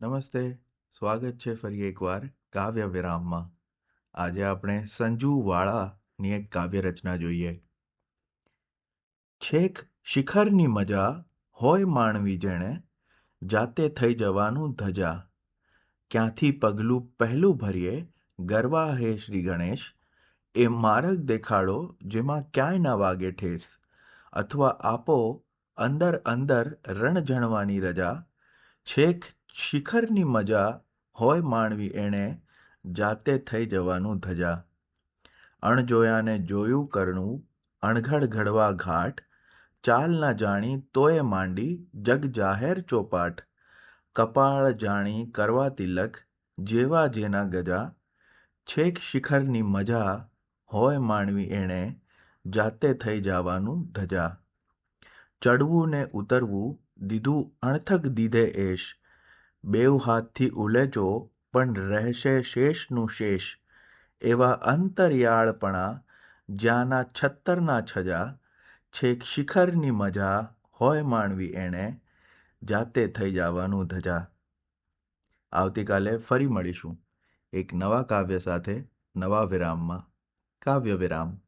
નમસ્તે. સ્વાગત છે ફરી એકવાર કાવ્ય વિરામમાં. આજે આપણે સંજુ વાળાની એક કાવ્ય રચના જોઈએ. છેક શિખરની મજા હોય માણવી જેણે, જાતે થઈ જવાનું ધજા. ક્યાંથી પગલું પહેલું ભરીએ, ગરવા હે શ્રી ગણેશ. એ માર્ગ દેખાડો જેમાં ક્યાંય ના વાગે ઠેસ. અથવા આપો અંદર અંદર રણ જણવાની રજા. છેક શિખરની મજા હોય માણવી એણે, જાતે થઈ જવાનું ધજા. અણજોયાને જોયું કરણું, અણઘડ ઘડવા ઘાટ. ચાલ ના જાણી તોય માંડી, જગ જાહેર ચોપાટ. કપાળ જાણી કરવા તિલક, જેવા જેના ગજા. છેક શિખરની મજા હોય માણવી એણે, જાતે થઈ જવાનું ધજા. ચડવું ને ઉતરવું દીધું અણથક દીધે એશ. બેઉ હાથથી ઉલેચો પણ રહેશે શેષનું શેષ. એવા અંતરિયાળપણા જ્યાંના છત્તરના છજા. છેક શિખરની મજા હોય માણવી એણે, જાતે થઈ જવાનું ધજા. આવતીકાલે ફરી મળીશું એક નવા કાવ્ય સાથે, નવા વિરામમાં. કાવ્ય વિરામ.